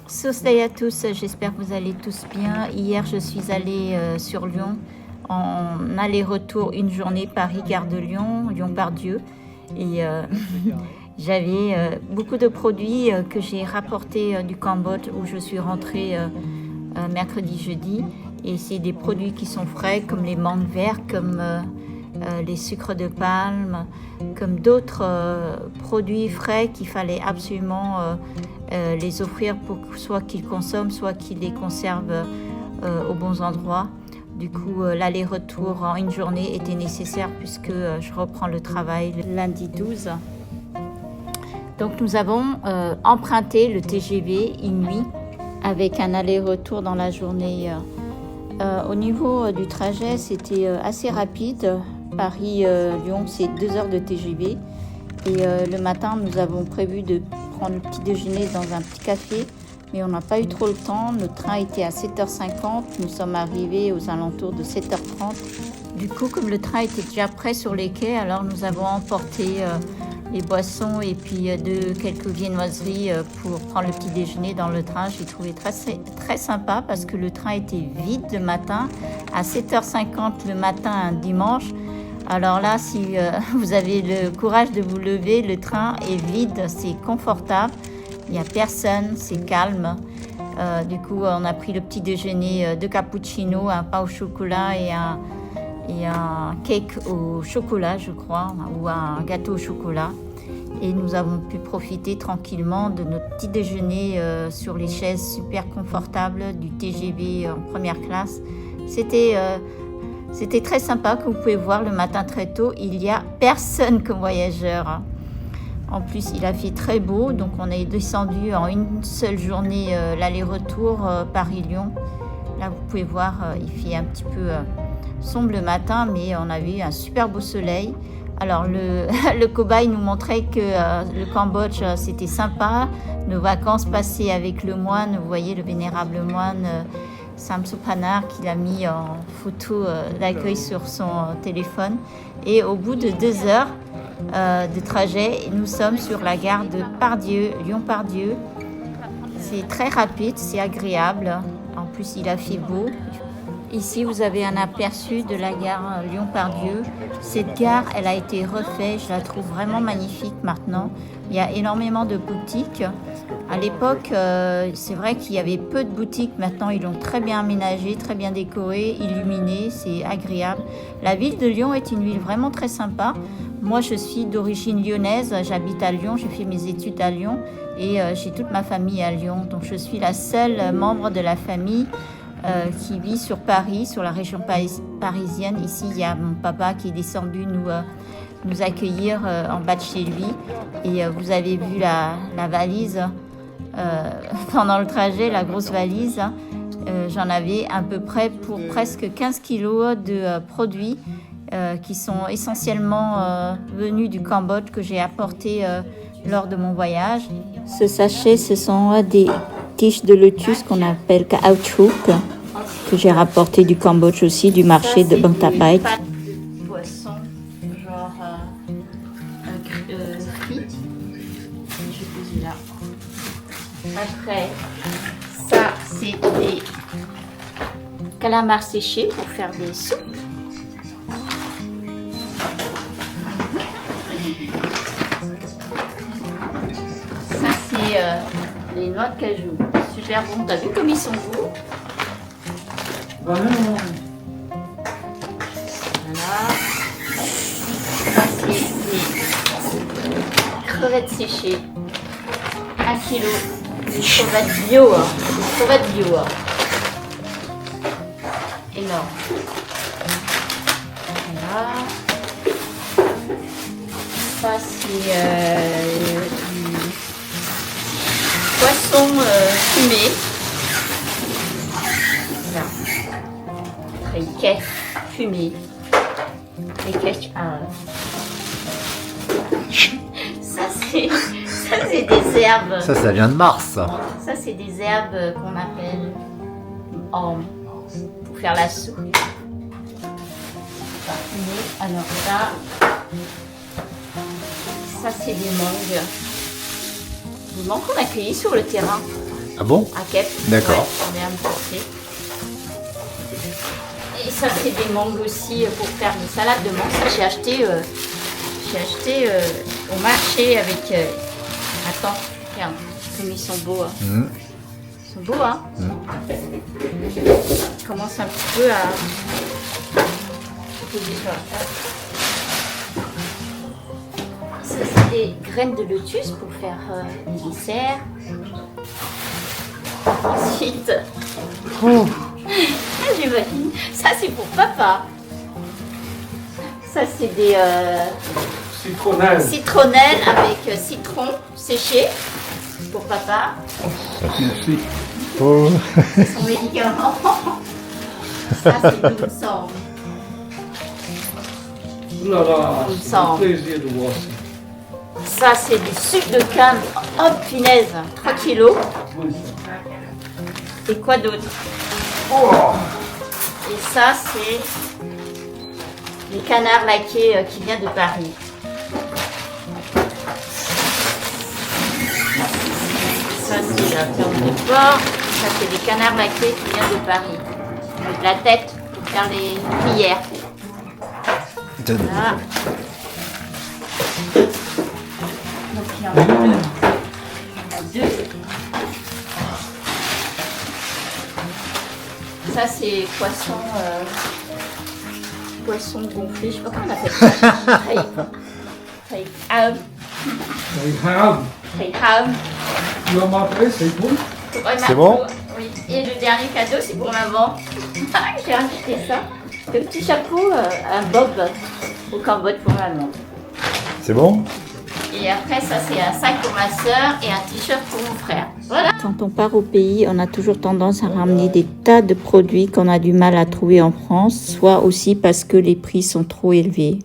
Salut à tous, j'espère que vous allez tous bien. Hier, je suis allée sur Lyon en aller-retour une journée Paris-Gare de Lyon, Lyon-Part-Dieu. Et j'avais beaucoup de produits que j'ai rapportés du Cambodge où je suis rentrée mercredi, jeudi. Et c'est des produits qui sont frais comme les mangues vertes, comme les sucres de palme, comme d'autres produits frais qu'il fallait absolument les offrir pour soit qu'ils consomment, soit qu'ils les conservent aux bons endroits. Du coup, l'aller-retour en une journée était nécessaire puisque je reprends le travail le lundi 12. Donc nous avons emprunté le TGV Inouï avec un aller-retour dans la journée. Au niveau du trajet, c'était assez rapide. Paris-Lyon, c'est 2 heures de TGV. Et le matin, nous avons prévu de prendre le petit déjeuner dans un petit café, mais on n'a pas eu trop le temps. Notre train était à 7h50, nous sommes arrivés aux alentours de 7h30. Du coup, comme le train était déjà prêt sur les quais, alors nous avons emporté les boissons et puis quelques viennoiseries pour prendre le petit déjeuner dans le train. J'ai trouvé très sympa parce que le train était vide le matin, à 7h50 le matin un dimanche. Alors là, si vous avez le courage de vous lever, le train est vide, c'est confortable, il n'y a personne, c'est calme. Du coup, on a pris le petit déjeuner de cappuccino, un pain au chocolat et un cake au chocolat, je crois, ou un gâteau au chocolat. Et nous avons pu profiter tranquillement de notre petit déjeuner sur les chaises super confortables du TGV en première classe. C'était très sympa, comme vous pouvez voir le matin très tôt, il n'y a personne comme voyageur. En plus, il a fait très beau, donc on est descendu en une seule journée l'aller-retour Paris-Lyon. Là, vous pouvez voir, il fait un petit peu sombre le matin, mais on a eu un super beau soleil. Alors, le cobaye nous montrait que le Cambodge, c'était sympa. Nos vacances passées avec le moine, vous voyez le vénérable moine Samsupanar qu'il a mis en photo d'accueil sur son téléphone. Et au bout de 2 heures de trajet, nous sommes sur la gare de Part-Dieu, Lyon-Part-Dieu. C'est très rapide, c'est agréable. En plus, il a fait beau. Ici, vous avez un aperçu de la gare Lyon-Part-Dieu. Cette gare, elle a été refaite. Je la trouve vraiment magnifique maintenant. Il y a énormément de boutiques. À l'époque, c'est vrai qu'il y avait peu de boutiques. Maintenant, ils l'ont très bien aménagé, très bien décoré, illuminé. C'est agréable. La ville de Lyon est une ville vraiment très sympa. Moi, je suis d'origine lyonnaise. J'habite à Lyon. J'ai fait mes études à Lyon. Et j'ai toute ma famille à Lyon. Donc, je suis la seule membre de la famille qui vit sur Paris, sur la région parisienne. Ici, il y a mon papa qui est descendu nous accueillir en bas de chez lui. Et vous avez vu la valise pendant le trajet, la grosse valise. J'en avais à peu près pour presque 15 kilos de produits qui sont essentiellement venus du Cambodge que j'ai apportés lors de mon voyage. Ce sachet, ce sont des tiges de lotus qu'on appelle caoutchouc, que j'ai rapporté du Cambodge aussi, du marché de Bang Tapait. Poisson, genre frites. Je vais poser là. Après, ça, c'est des calamars séchés pour faire des soupes. Ça, c'est les noix de cajou. Super bon. T'as vu comme ils sont beaux? Voilà. Ça, c'est des crevettes séchées. 1 kilo. Des crevettes bio. Des crevettes bio. Énorme. Voilà. Ça, c'est du poisson fumé. Voilà. Après, une caisse fumée. Les caisses. Ça, c'est des herbes. Ça vient de Mars. Ça, c'est des herbes qu'on appelle pour faire la soupe. Alors ça c'est des mangues. Des mangues qu'on a cueillies sur le terrain. Ah bon? À Kep. D'accord. Ouais, on est importé. Et ça, c'est des mangues aussi pour faire des salades de mangue. Ça, j'ai acheté au marché avec... Attends, regarde, comme ils sont beaux. Hein. Ils sont beaux, hein. Je commence un petit peu à... Ça, c'est des graines de lotus pour faire des desserts. Ensuite, j'imagine, ça c'est pour papa. Ça c'est des citronnelles avec citron séché pour papa. Oh. C'est son médicament. Ça c'est Doomsong. Plaisir de voir ça. Ça c'est du sucre de canne. Oh punaise, 3 kilos. Et quoi d'autre? Et ça c'est les canards laqués qui vient de Paris. Ça c'est la viande de porc. Ça c'est des canards laqués qui vient de Paris. Avec la tête pour faire les cuillères. Voilà. Donc il y en a deux. Il y en a deux. Ça c'est poisson gonflé, je sais pas comment on appelle ça. Reham. Tu vas m'appeler, c'est bon? C'est bon? Oui. Et le dernier cadeau c'est pour maman. J'ai acheté ça. Le petit chapeau, un bob au Cambodge pour maman. C'est bon? Et après ça c'est un sac pour ma soeur et un t-shirt pour mon frère. Voilà. Quand on part au pays, on a toujours tendance à ramener des tas de produits qu'on a du mal à trouver en France, soit aussi parce que les prix sont trop élevés.